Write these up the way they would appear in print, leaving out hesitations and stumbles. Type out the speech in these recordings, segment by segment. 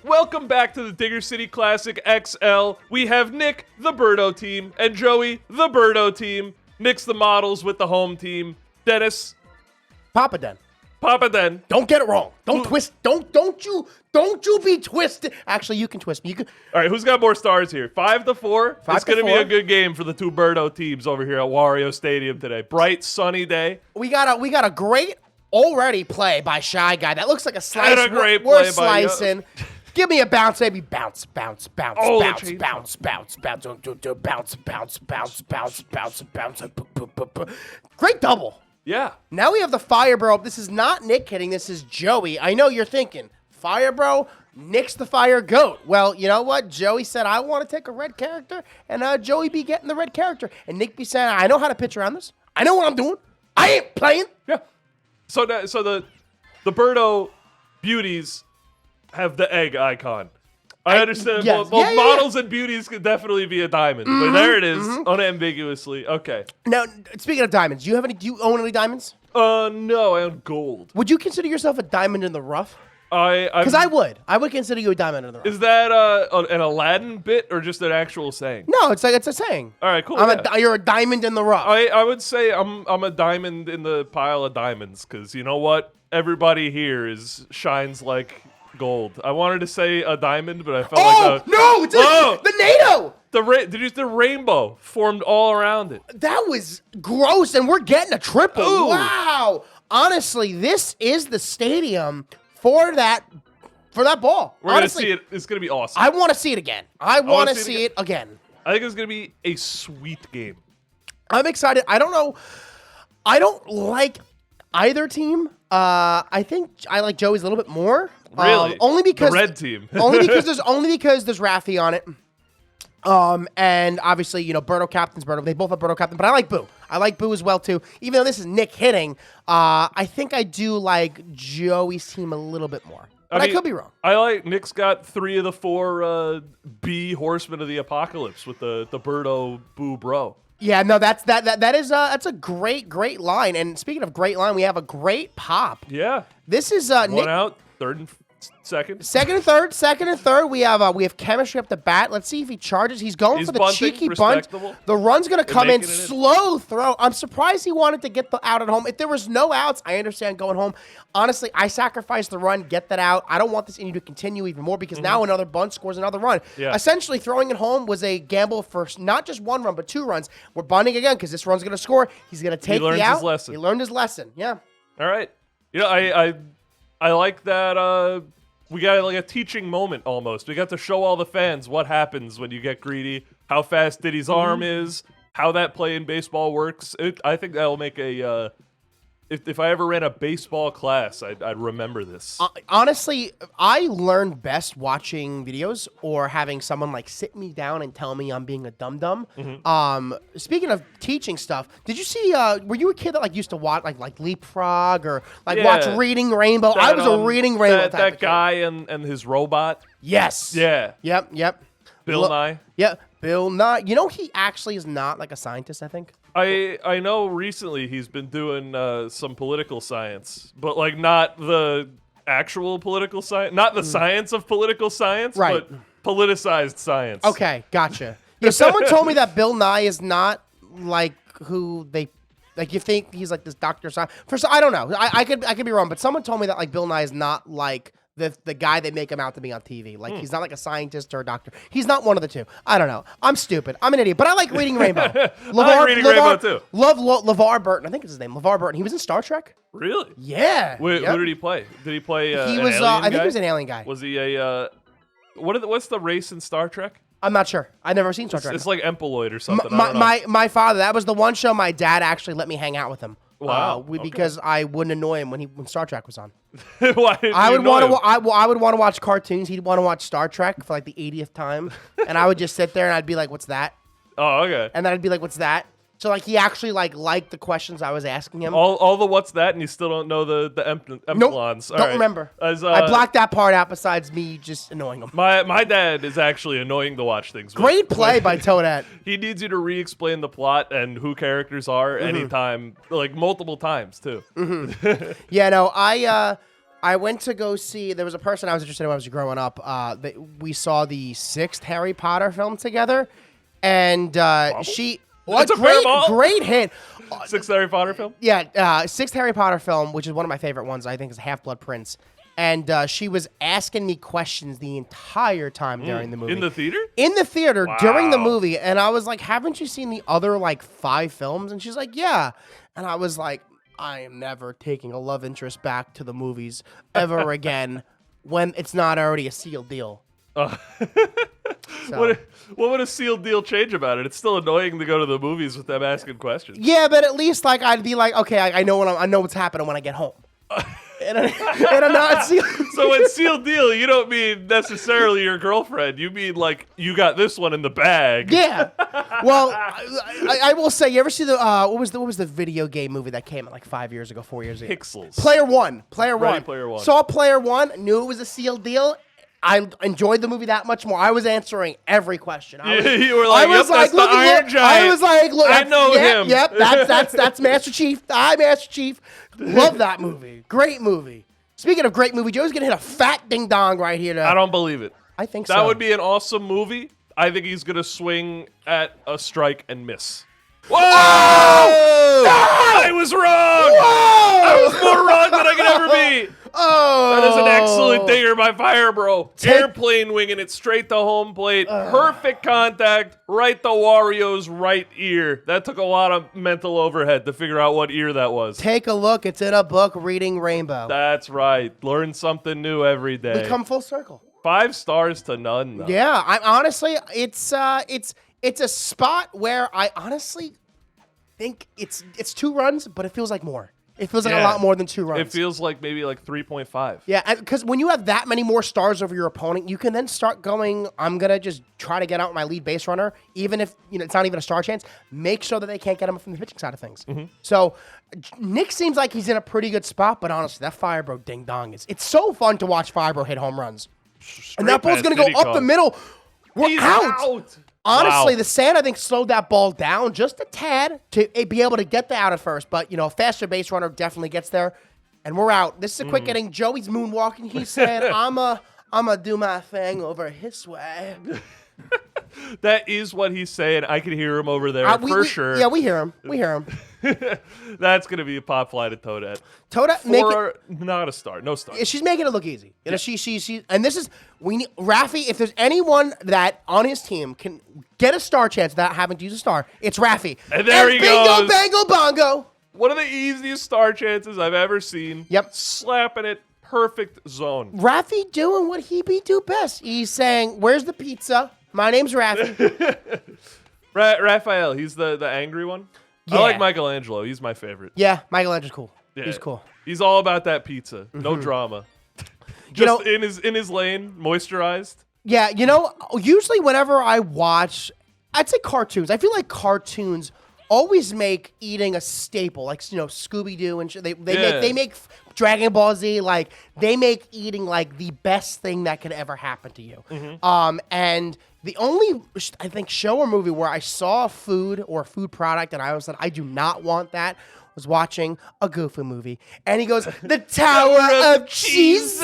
Welcome back to the Digger City Classic XL. We have Nick, the Birdo team, and Joey, the Birdo team. Nick's the models with the home team. Dennis. Papa Den. Don't get it wrong. Don't twist. Don't you be twisted. Actually, you can twist me. You can. All right, who's got more stars here? 5-4. It's going to be a good game for the two Birdo teams over here at Wario Stadium today. Bright, sunny day. We got a great already play by Shy Guy. That looks like a slice. And a great We're play by slicing. Give me a bounce, baby. Bounce, bounce, bounce, Oh, bounce, bounce, bounce, bounce, bounce, bounce, bounce, bounce, bounce. Great double. Yeah. Now we have the Fire Bro. This is not Nick hitting. This is Joey. I know you're thinking, Fire Bro, Nick's the Fire Goat. Well, you know what? Joey said, I want to take a red character, and Joey be getting the red character. And Nick be saying, I know how to pitch around this. I know what I'm doing. I ain't playing. Yeah. So the Birdo beauties have the egg icon. I understand both models and beauties could definitely be a diamond, but there it is, unambiguously. Okay. Now, speaking of diamonds, do you own any diamonds? No, I own gold. Would you consider yourself a diamond in the rough? Because I would consider you a diamond in the rough. Is that an Aladdin bit or just an actual saying? No, it's a saying. All right, cool. You're a diamond in the rough. I would say I'm a diamond in the pile of diamonds because you know what? Everybody here shines like gold. I wanted to say a diamond, but I felt it's the NATO. The rainbow formed all around it. That was gross, and we're getting a triple. Ooh. Wow. Honestly, this is the stadium for that ball. We're going to see it. It's going to be awesome. I want to see it again. I want to see it again. I think it's going to be a sweet game. I'm excited. I don't know. I don't like either team. I think I like Joey's a little bit more. Really? Only because the red team. only because there's Raffy on it. And obviously, Birdo Captain's Birdo. They both have Birdo Captain, but I like Boo. I like Boo as well, too. Even though this is Nick hitting, I think I do like Joey's team a little bit more. But I could be wrong. I like Nick's got 3 of the 4 B Horsemen of the Apocalypse with the Birdo Boo Bro. Yeah, no, that's a great line. And speaking of great line, we have a great pop. Yeah. This is One Nick. out, third and second. Second and third. We have chemistry up the bat. Let's see if he charges. He's going for the bunting, cheeky bunt. The run's going to come in, slow throw. I'm surprised he wanted to get the out at home. If there was no outs, I understand going home. Honestly, I sacrificed the run, get that out. I don't want this inning to continue even more because now another bunt scores another run. Yeah. Essentially, throwing it home was a gamble for not just one run, but 2 runs. We're bunting again because this run's going to score. He's going to take the out. He learned his lesson. Yeah. All right. I like that. We got like a teaching moment almost. We got to show all the fans what happens when you get greedy, how fast Diddy's arm is, how that play in baseball works. I think that'll make a. If I ever ran a baseball class, I'd remember this. Honestly, I learn best watching videos or having someone sit me down and tell me I'm being a dum-dum. Speaking of teaching stuff, did you see, were you a kid that used to watch like Leapfrog or watch Reading Rainbow? I was a Reading Rainbow type that of guy and his robot. Yes. Yeah. Yep. Bill Nye. Yeah, Bill Nye. He actually is not a scientist, I think. I know recently he's been doing some political science, but not the actual political science, not the science of political science, right. But politicized science. Okay, gotcha. Yeah, someone told me that Bill Nye is not who they you think he's this doctor science. I don't know. I could be wrong, but someone told me that Bill Nye is not the guy they make him out to be on TV. He's not a scientist or a doctor. He's not one of the two. I don't know. I'm stupid. I'm an idiot. But I like Reading Rainbow. I like Reading Rainbow, too. Love LeVar Burton. I think it's his name. LeVar Burton. He was in Star Trek. Really? Yeah. Who did he play? Did he play he was, I think he was an alien guy. Was he a... what's the race in Star Trek? I'm not sure. I've never seen Star Trek. It's like Emploid or something. My father, that was the one show my dad actually let me hang out with him. Wow. Because I wouldn't annoy him when Star Trek was on. Why did I would want to watch cartoons. He'd want to watch Star Trek for the 80th time, and I would just sit there and I'd be like, "What's that?" Oh, okay. And then I'd be like, "What's that?" So he actually liked the questions I was asking him. All the what's that, and you still don't know the empalons. Nope, don't remember. I blocked that part out. Besides me just annoying him. My dad is actually annoying to watch things with. Great play by Toadette. He needs you to re-explain the plot and who characters are anytime, multiple times too. Yeah, no, I went to go see. There was a person I was interested in when I was growing up. We saw the 6th Harry Potter film together, and she. Well, It's a fair ball. great hit. 6th Harry Potter film? Yeah, 6th Harry Potter film, which is one of my favorite ones. I think is Half-Blood Prince. And she was asking me questions the entire time during the movie. In the theater? In the theater during the Wow. movie. And I was like, haven't you seen the other, like, 5 films? And she's like, yeah. And I was like, I am never taking a love interest back to the movies ever again when it's not already a sealed deal. So. What would a sealed deal change about it? It's still annoying to go to the movies with them asking questions. Yeah, but at least, like, I'd be like, okay, I know I know what's happening when I get home. And I'm not sealed. So when sealed deal, you don't mean necessarily your girlfriend. You mean like you got this one in the bag. Yeah. Well, I will say, you ever see the what was the video game movie that came out like 5 years ago, 4 years ago? Pixels. Player One. Ready Player One. Saw Player One. Knew it was a sealed deal. I enjoyed the movie that much more. I was answering every question. You were like, I was yep, like, that's the Iron Giant. I was like, look, I know him. Yep, that's Master Chief. I'm Master Chief. Love that movie. Great movie. Speaking of great movie, Joe's gonna hit a fat ding dong right here. I don't believe it. I think so. That would be an awesome movie. I think he's gonna swing at a strike and miss. Whoa! I was wrong. Whoa! I was more wrong than I could ever be. Oh, That is an excellent dinger by Fire Bro. Airplane winging it straight to home plate. Perfect contact. Right to Wario's right ear. That took a lot of mental overhead to figure out what ear that was. Take a look. It's in a book, Reading Rainbow. That's right. Learn something new every day. We come full circle. 5 stars to none, though. Yeah, I honestly, it's a spot where I honestly think it's 2 runs, but it feels like more. It feels like a lot more than 2 runs. It feels like maybe like 3.5. Yeah, because when you have that many more stars over your opponent, you can then start going, I'm going to just try to get out my lead base runner, even if it's not even a star chance. Make sure that they can't get him from the pitching side of things. Mm-hmm. So Nick seems like he's in a pretty good spot, but honestly, that Firebro ding-dong it's so fun to watch Firebro hit home runs. And that ball's going to go up the middle. We're He's out. out. Honestly, Wow. the sand, I think, slowed that ball down just a tad to be able to get the out at first. But, a faster base runner definitely gets there. And we're out. This is a quick inning. Joey's moonwalking. He said, I'm a do my thing over his way. That is what he's saying. I can hear him over there for sure. Yeah, we hear him. We hear him. That's going to be a pop fly to Toadette. Toadette, Not a star. No star. she's making it look easy. She and this is Raffy. If there's anyone that on his team can get a star chance without having to use a star, it's Raffy. And there he bingo, goes. bango, bongo. One of the easiest star chances I've ever seen. Yep. Slapping it. Perfect zone. Raffy doing what he do best. He's saying, "Where's the pizza? My name's Raffy." Raphael, he's the angry one. Yeah. I like Michelangelo. He's my favorite. Yeah, Michelangelo's cool. Yeah. He's cool. He's all about that pizza. No drama. Just in his lane, moisturized. Yeah, usually whenever I watch, I'd say cartoons. I feel like cartoons always make eating a staple, like Scooby Doo and shit. They make Dragon Ball Z, like they make eating like the best thing that could ever happen to you. And the only I think show or movie where I saw food or food product and I was like, I do not want that, was watching a Goofy movie, and he goes, "The Tower of Cheese."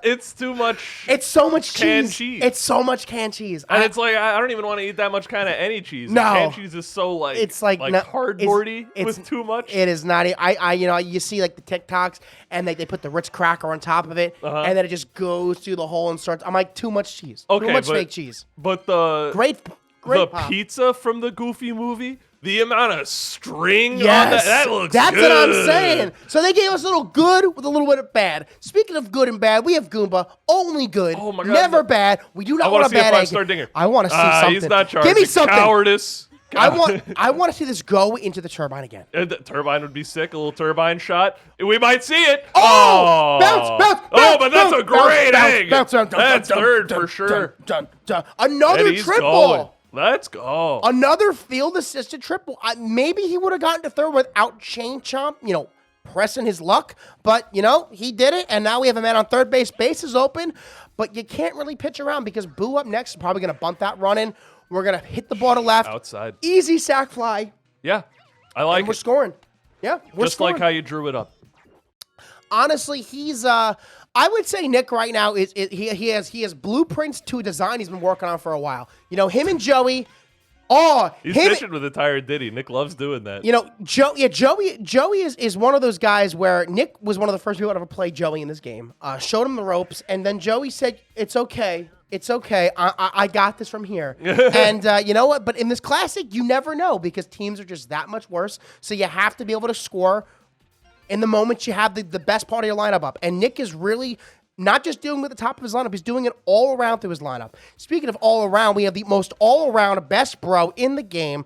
It's too much. It's so much canned cheese. cheese. It's so much canned cheese. And it's like I don't even want to eat that much kind of any cheese. No. Canned cheese is so It's like no, cardboardy it's with too much. It is not. You see like the TikToks and they put the Ritz cracker on top of it, and then it just goes through the hole and starts. I'm like, too much cheese. Okay, too much but- fake cheese. But the Great pop. pizza from the Goofy movie, the amount of string on Yes, that looks that's good. what I'm saying. So they gave us a little good with a little bit of bad. Speaking of good and bad, we have Goomba, only good, Oh my God. never bad. We do I not want want to a see a bad egg. 5-star dinger. I want to see something. He's not charged. Give me something. Cowardice. I want to see this go into the turbine again. The turbine would be sick. A little turbine shot. We might see it. Oh! Bounce! But that's a great egg. Bounce, That's third for sure. Another And he's triple. going. Let's go. Another field-assisted triple. Maybe he would have gotten to third without Chain Chomp, pressing his luck. But, he did it, and now we have a man on third base. Base is open, but you can't really pitch around because Boo up next is probably going to bunt that run in. We're going to hit the ball to left. Outside. Easy sack fly. Yeah, I like And we're it. scoring. Yeah, we're Just scoring. like how you drew it up. honestly, he's I would say Nick right now he has blueprints to a design he's been working on for a while. You know, him and Joey. Oh, He's pitching with a tired Diddy. Nick loves doing that. You know, Joey is one of those guys where Nick was one of the first people to ever play Joey in this game. Showed him the ropes, and then Joey said, "It's okay. It's okay. I got this from here." And you know what? But in this classic, you never know because teams are just that much worse. So you have to be able to score in the moment you have the best part of your lineup up. And Nick is really not just doing it at the top of his lineup, he's doing it all around through his lineup. Speaking of all around, we have the most all-around best bro in the game.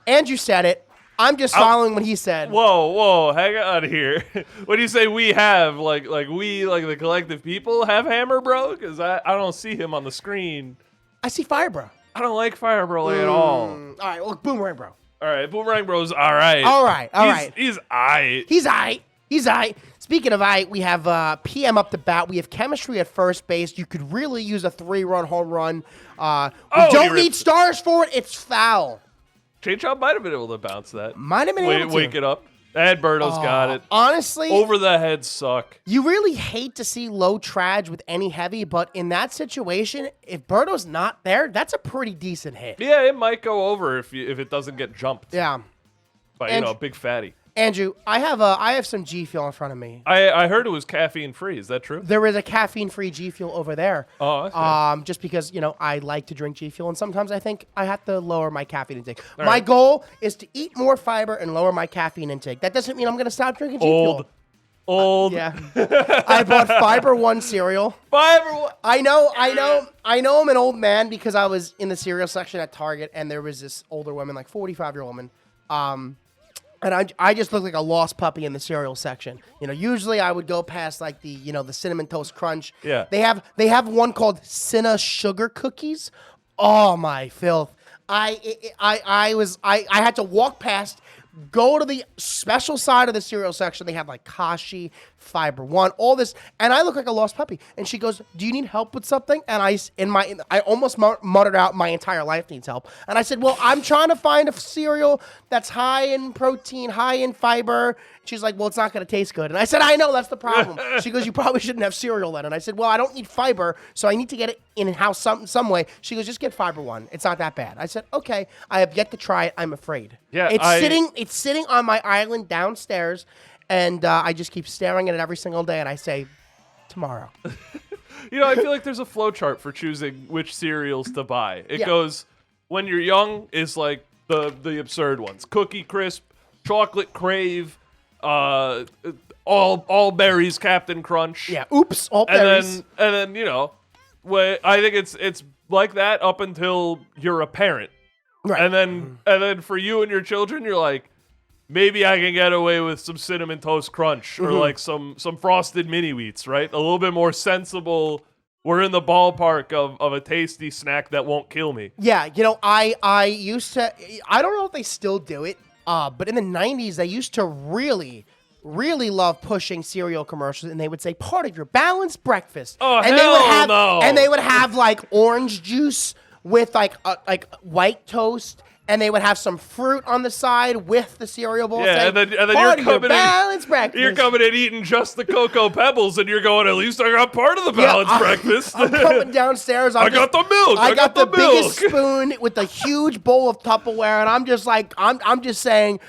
Andrew said it. I'm just following what he said. Whoa, hang on here. When you say we have, like we, like the collective people, have Hammer Bro? Because I don't see him on the screen. I see Fire Bro. I don't like Fire Bro at all. All right, well, Boomerang Bro. All right, Boomerang Bro's all right. All right. He's aight. He's aight. Speaking of aight, we have PM up the bat. We have chemistry at first base. You could really use a 3-run home run. We don't need stars for it. It's foul. Chainchomp might have been able to bounce that. Might have been able to. Wake it up. And Birdo's got it. Honestly, over the head suck. You really hate to see low traj with any heavy, but in that situation, if Birdo's not there, that's a pretty decent hit. Yeah, it might go over if it doesn't get jumped. Yeah. By a big fatty. Andrew, I have some G Fuel in front of me. I heard it was caffeine free. Is that true? There is a caffeine free G Fuel over there. Oh, okay. Just because I like to drink G Fuel, and sometimes I think I have to lower my caffeine intake. All my right. goal is to eat more fiber and lower my caffeine intake. That doesn't mean I'm going to stop drinking G Fuel. Old. Yeah. I bought Fiber One cereal. Fiber One. I know I'm an old man because I was in the cereal section at Target, and there was this older woman, like 45-year-old woman. And I just look like a lost puppy in the cereal section. Usually I would go past like the Cinnamon Toast Crunch. Yeah. They have one called Cinna Sugar Cookies. Oh my filth! I had to walk past, go to the special side of the cereal section. They have like Kashi, Fiber One, all this, and I look like a lost puppy. And she goes, "Do you need help with something?" And I almost muttered out, "My entire life needs help." And I said, "Well, I'm trying to find a cereal that's high in protein, high in fiber." She's like, "Well, it's not going to taste good." And I said, "I know, that's the problem." She goes, "You probably shouldn't have cereal then." And I said, "Well, I don't need fiber, so I need to get it in-house some way." She goes, "Just get Fiber One. It's not that bad." I said, "Okay." I have yet to try it. I'm afraid. Yeah, It's sitting on my island downstairs, and I just keep staring at it every single day, and I say, "Tomorrow." I feel like there's a flow chart for choosing which cereals to buy. It goes, when you're young, is like the absurd ones: Cookie Crisp, Chocolate Crave, all berries, Captain Crunch. Yeah. Oops. All berries. And then I think it's like that up until you're a parent. Right. And then for you and your children, you're like, maybe I can get away with some Cinnamon Toast Crunch or like some Frosted Mini Wheats, right? A little bit more sensible. We're in the ballpark of a tasty snack that won't kill me. Yeah, I used to. I don't know if they still do it, but in the 90s, they used to really, really love pushing cereal commercials, and they would say, "Part of your balanced breakfast." Oh, and hell they would have, no. And they would have like orange juice with like white toast. And they would have some fruit on the side with the cereal bowl. Yeah, and then you're coming balanced breakfast. You're coming in eating just the Cocoa Pebbles, and you're going, at least I got part of the balanced breakfast. I'm coming downstairs. I got the milk. I got the milk. biggest spoon with a huge bowl of Tupperware, and I'm just like, I'm just saying,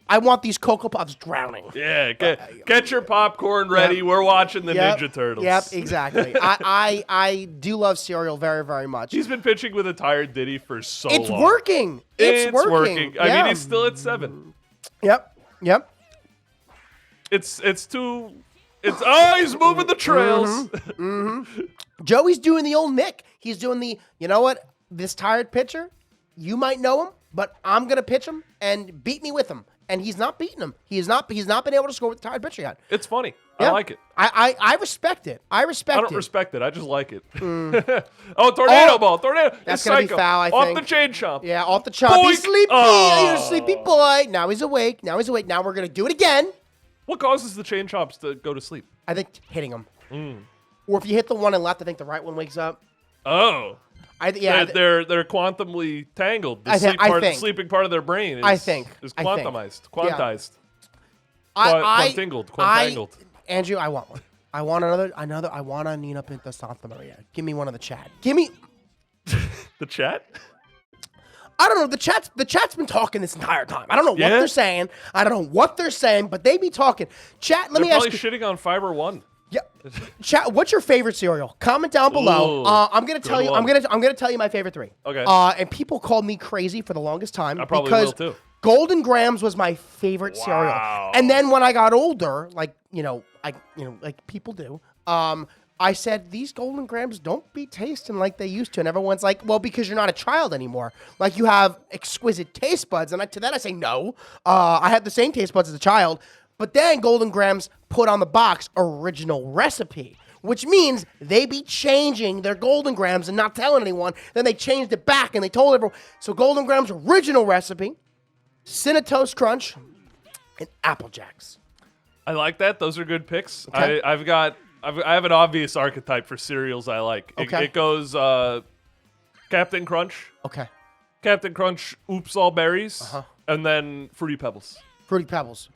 I want these Cocoa Puffs drowning. Yeah, get your popcorn ready. Yep. We're watching the Ninja Turtles. Yep, exactly. I do love cereal very, very much. He's been pitching with a tired Diddy for so long. It's working. It's working. I mean, he's still at 7. Yep. It's he's moving the trails. Joey's doing the old Nick. He's doing the, this tired pitcher, you might know him, but I'm going to pitch him and beat me with him. And he's not beating him. He's not been able to score with the tired pitcher yet. It's funny. Yeah. I like it. I respect it. I don't respect it. I just like it. Oh, tornado ball. Tornado. That's going to be foul, I think. Off the chain chomp. Yeah, off the chomp. Boink. He's sleepy. Oh. You're a sleepy boy. Now he's awake. Now we're going to do it again. What causes the chain chomps to go to sleep? I think hitting him. Or if you hit the one and left, I think the right one wakes up. Oh. They're quantumly tangled. The sleeping part of their brain is quantized. Quantized. Quantangled. Andrew, I want one. I want another. I want a Nina Pinto Santa Maria. Give me one of the Chad. Give me The chat? I don't know. The chat's been talking this entire time. I don't know what they're saying. I don't know what they're saying, but they be talking. Chat. Let me ask you. They're probably shitting on Fiber One. Yeah. Chat. What's your favorite cereal? Comment down below. Ooh, I'm gonna tell you. one. I'm gonna tell you my favorite 3. Okay. And people called me crazy for the longest time I probably because will too. Golden Grams was my favorite cereal. And then when I got older, like people do, I said, these Golden Grams don't be tasting like they used to. And everyone's like, well, because you're not a child anymore. Like, you have exquisite taste buds. And to that I say, no. I had the same taste buds as a child. But then Golden Grams put on the box original recipe, which means they be changing their Golden Grams and not telling anyone. Then they changed it back and they told everyone. So Golden Grams original recipe, Cinnamon Toast Crunch, and Apple Jacks. I like that. Those are good picks. Okay. I have an obvious archetype for cereals I like. Okay. It goes Captain Crunch. Okay. Captain Crunch, Oops All Berries, and then Fruity Pebbles. Fruity Pebbles.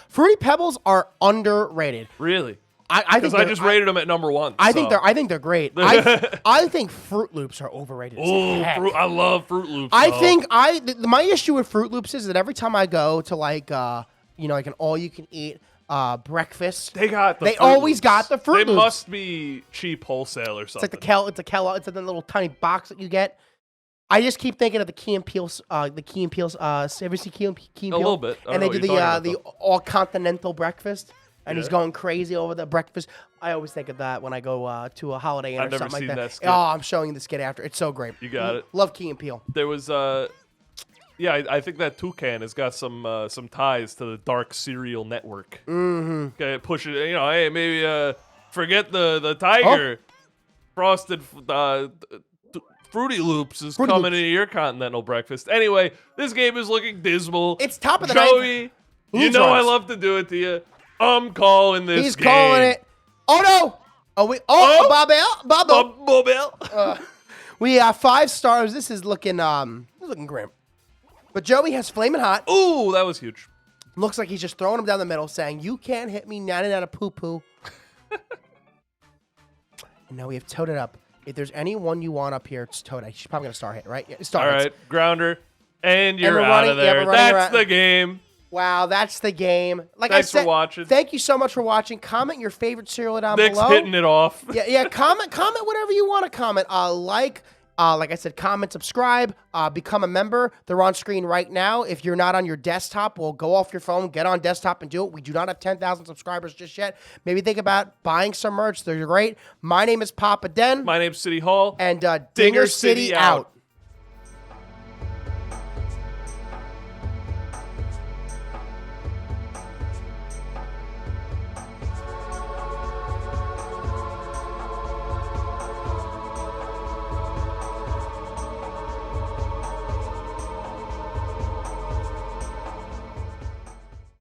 Fruity Pebbles are underrated. Really? I think I just rated them at number 1. I think they're great. I think Fruit Loops are overrated. Oh, I love Fruit Loops. My issue with Fruit Loops is that every time I go to like an all you can eat breakfast, they always got the Fruit Loops. They must be cheap wholesale or something. It's like the little tiny box that you get. I just keep thinking of the Key and Peele. Have you seen Key and Peele? A little bit. And they do the all continental breakfast. And he's going crazy over the breakfast. I always think of that when I go to a Holiday Inn or something like that. That skit. Oh, I'm showing you the skit after. It's so great. You got it. Love Key and Peele. There was I think that Toucan has got some ties to the Dark Cereal Network. Mm-hmm. Okay, push it. Hey, maybe forget the tiger. Frosted Fruity Loops is coming into your continental breakfast. Anyway, this game is looking dismal. It's top of the Joey, you know I love to do it to you. I'm calling this He's game. calling it. Oh, no. Bobel. We have 5 stars. This is looking grim. But Joey has Flamin' Hot. Ooh, that was huge. Looks like he's just throwing him down the middle, saying, you can't hit me, nana poo-poo. And now we have Toad It Up. If there's anyone you want up here, it's Toad. She's probably going to star hit, right? Yeah, all right, Grounder. And you're out of there. That's the game. Wow, that's the game. Thanks for watching. Thank you so much for watching. Comment your favorite cereal down Nick's below. hitting it off. Yeah. Comment whatever you want to comment. Like I said, comment, subscribe, become a member. They're on screen right now. If you're not on your desktop, well, go off your phone, get on desktop and do it. We do not have 10,000 subscribers just yet. Maybe think about buying some merch. They're great. My name is Papa Den. My name's City Hall. And Dinger City out.